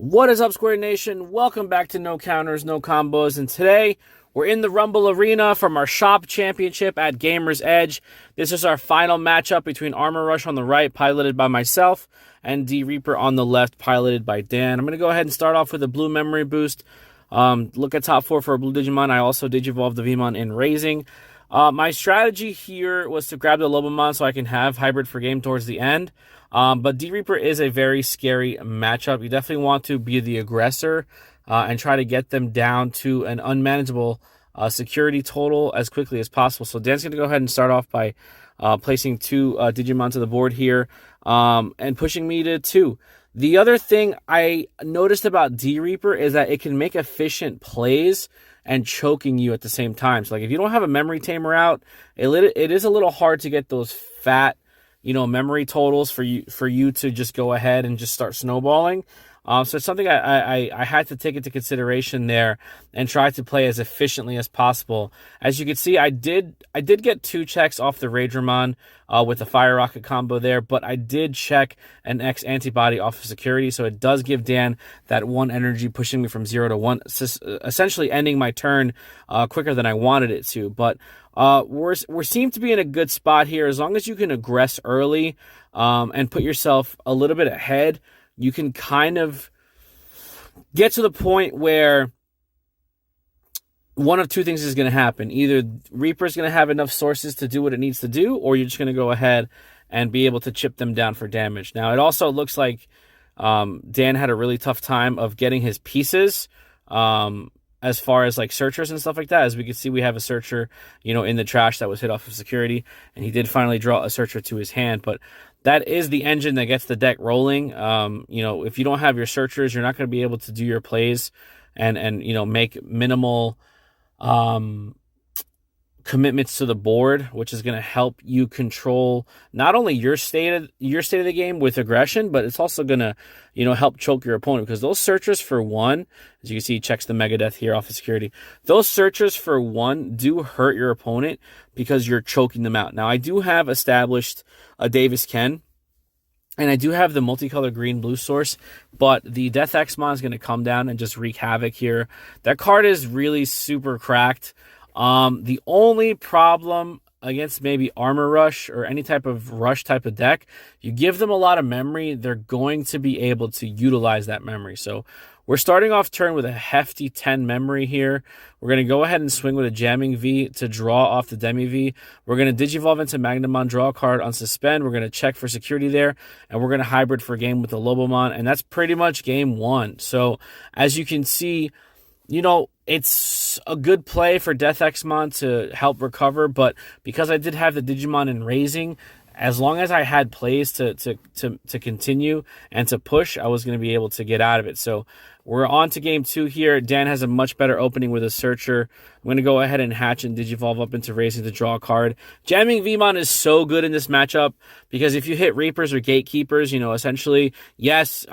What is up, Square Nation? Welcome back to No Counters, No Combos, and today we're in the Rumble Arena from our Shop Championship at Gamer's Edge. This is our final matchup between Armor Rush on the right, piloted by myself, and D Reaper on the left, piloted by Dan. I'm going to go ahead and start off with a blue memory boost. Look at top 4 for a blue Digimon. I also Digivolved the Vmon in Raising. My strategy here was to grab the Lobomon so I can have Hybrid for game towards the end. But D Reaper is a very scary matchup. You definitely want to be the aggressor and try to get them down to an unmanageable security total as quickly as possible. So Dan's going to go ahead and start off by placing 2 Digimon to the board here and pushing me to 2. The other thing I noticed about D Reaper is that it can make efficient plays and choking you at the same time. So like if you don't have a memory tamer out, it is a little hard to get those fat, memory totals for you to just go ahead and just start snowballing. So it's something I had to take into consideration there and try to play as efficiently as possible. As you can see, I did get 2 checks off the Raidramon with the Fire Rocket combo there, but I did check an X antibody off of security, so it does give Dan that 1 energy, pushing me from 0 to 1, essentially ending my turn quicker than I wanted it to. But we seem to be in a good spot here. As long as you can aggress early and put yourself a little bit ahead, you can kind of get to the point where one of 2 things is going to happen. Either Reaper's going to have enough sources to do what it needs to do, or you're just going to go ahead and be able to chip them down for damage. Now, it also looks like Dan had a really tough time of getting his pieces as far as like searchers and stuff like that. As we can see, we have a searcher, in the trash that was hit off of security, and he did finally draw a searcher to his hand. But that is the engine that gets the deck rolling. If you don't have your searchers, you're not going to be able to do your plays and make minimal commitments to the board, which is going to help you control not only your state of the game with aggression, but it's also going to help choke your opponent, because those searchers, for one, as you can see, he checks the Megadeth here off of security. Those searchers, for one, do hurt your opponent because you're choking them out. Now, I do have established a Davis Ken, and I do have the multicolored green-blue source, but the Death Xmon is going to come down and just wreak havoc here. That card is really super cracked. The only problem against maybe Armor Rush or any type of Rush type of deck, you give them a lot of memory, they're going to be able to utilize that memory. So we're starting off turn with a hefty 10 memory here. We're going to go ahead and swing with a Jamming V to draw off the Demi V. We're going to Digivolve into Magnamon, draw a card on Suspend. We're going to check for security there, and we're going to hybrid for game with the Lobomon, and that's pretty much game 1. So as you can see, it's a good play for Death Xmon to help recover, but because I did have the Digimon in Raising, as long as I had plays to continue and to push, I was going to be able to get out of it. So we're on to game 2 here. Dan has a much better opening with a Searcher. I'm going to go ahead and hatch and Digivolve up into Raising to draw a card. Jamming Vmon is so good in this matchup because if you hit Reapers or Gatekeepers, essentially, yes,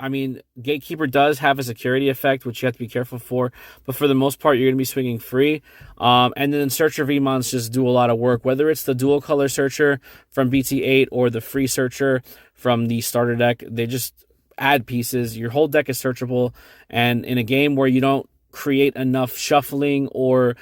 Gatekeeper does have a security effect, which you have to be careful for, but for the most part, you're going to be swinging free. And then Searcher Vmons just do a lot of work, whether it's the dual color Searcher from BT8 or the free Searcher from the starter deck. They just add pieces. Your whole deck is searchable, and in a game where you don't create enough shuffling or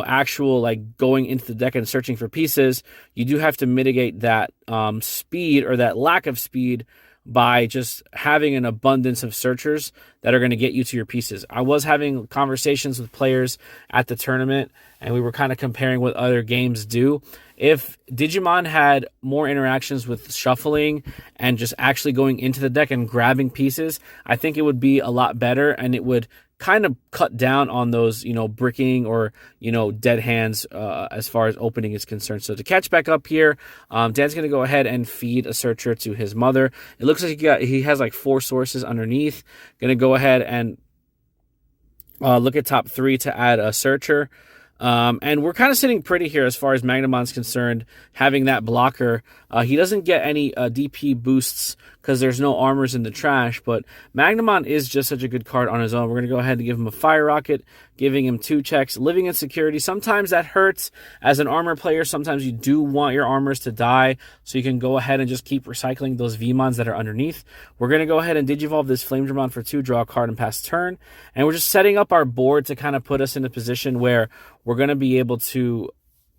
actual like going into the deck and searching for pieces, you do have to mitigate that speed or that lack of speed by just having an abundance of searchers that are going to get you to your pieces. I was having conversations with players at the tournament, and we were kind of comparing what other games do. If Digimon had more interactions with shuffling and just actually going into the deck and grabbing pieces, I think it would be a lot better, and it would kind of cut down on those, bricking or, dead hands as far as opening is concerned. So to catch back up here, Dan's going to go ahead and feed a Searcher to his mother. It looks like he has like 4 sources underneath. Going to go ahead and look at top 3 to add a Searcher. And we're kind of sitting pretty here as far as Magnemon's concerned, having that blocker. He doesn't get any DP boosts because there's no armors in the trash, but Magnemon is just such a good card on his own. We're going to go ahead and give him a Fire Rocket, giving him 2 checks. Living in Security, sometimes that hurts as an armor player. Sometimes you do want your armors to die, so you can go ahead and just keep recycling those VMons that are underneath. We're going to go ahead and Digivolve this Flame Dramon for 2, draw a card, and pass turn. And we're just setting up our board to kind of put us in a position where we're going to be able to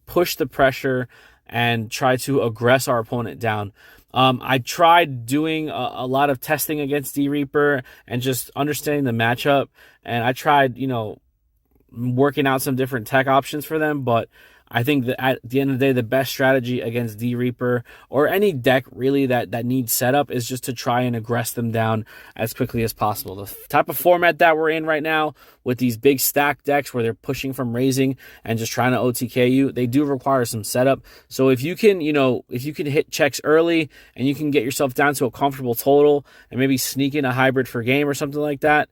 push the pressure and try to aggress our opponent down. I tried doing a lot of testing against D-Reaper and just understanding the matchup, and I tried, working out some different tech options for them, but I think that at the end of the day, the best strategy against D-Reaper or any deck really that needs setup is just to try and aggress them down as quickly as possible. The type of format that we're in right now with these big stack decks where they're pushing from raising and just trying to OTK you, they do require some setup. So if you can, if you can hit checks early and you can get yourself down to a comfortable total and maybe sneak in a hybrid for game or something like that,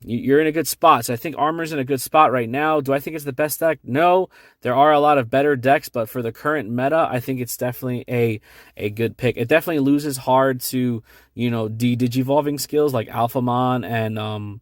you're in a good spot. So I think Armor's in a good spot right now. Do I think it's the best deck? No. There are a lot of better decks, but for the current meta, I think it's definitely a good pick. It definitely loses hard to, Digivolving skills like Alphamon and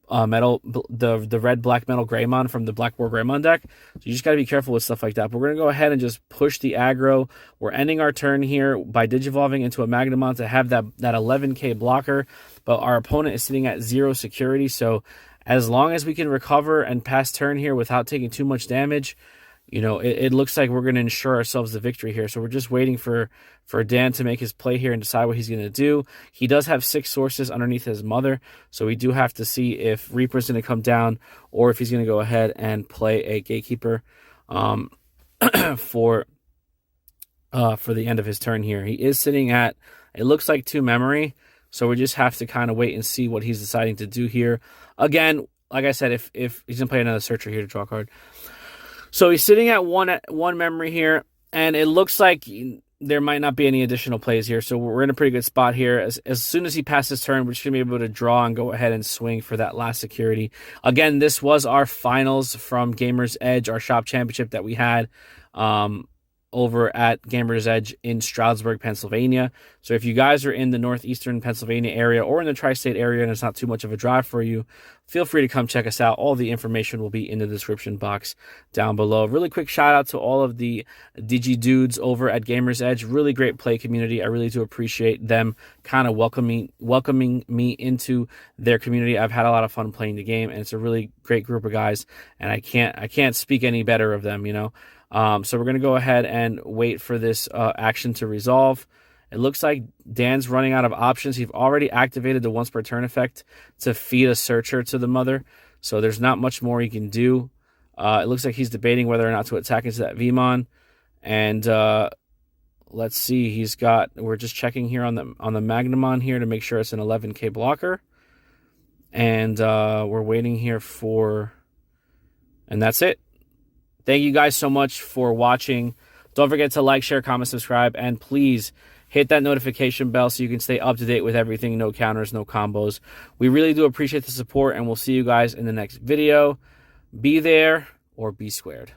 the red black metal Greymon from the Black War Greymon deck. So you just got to be careful with stuff like that. But we're going to go ahead and just push the aggro. We're ending our turn here by Digivolving into a Magnemon to have that 11k blocker. But our opponent is sitting at 0 security. So as long as we can recover and pass turn here without taking too much damage, it looks like we're going to ensure ourselves the victory here. So we're just waiting for Dan to make his play here and decide what he's going to do. He does have 6 sources underneath his mother, so we do have to see if Reaper's going to come down or if he's going to go ahead and play a Gatekeeper for the end of his turn here. He is sitting at, it looks like 2 memory, so we just have to kind of wait and see what he's deciding to do here. Again, like I said, if he's going to play another Searcher here to draw a card. So he's sitting at one memory here, and it looks like there might not be any additional plays here. So we're in a pretty good spot here. As soon as he passes turn, we're just going to be able to draw and go ahead and swing for that last security. Again, this was our finals from Gamers Edge, our shop championship that we had over at Gamers Edge in Stroudsburg, Pennsylvania. So if you guys are in the northeastern Pennsylvania area or in the tri-state area and it's not too much of a drive for you, feel free to come check us out. All the information will be in the description box down below. Really quick shout out to all of the Digi dudes over at Gamers Edge. Really great play community. I really do appreciate them kind of welcoming me into their community. I've had a lot of fun playing the game, and it's a really great group of guys, and I can't speak any better of them, So we're going to go ahead and wait for this action to resolve. It looks like Dan's running out of options. He's already activated the once per turn effect to feed a Searcher to the mother. So there's not much more he can do. It looks like he's debating whether or not to attack into that Vmon. And let's see, we're just checking here on the Magnemon here to make sure it's an 11k blocker. And we're waiting here and that's it. Thank you guys so much for watching. Don't forget to like, share, comment, subscribe, and please hit that notification bell so you can stay up to date with everything No Counters, No Combos. We really do appreciate the support, and we'll see you guys in the next video. Be there or be squared.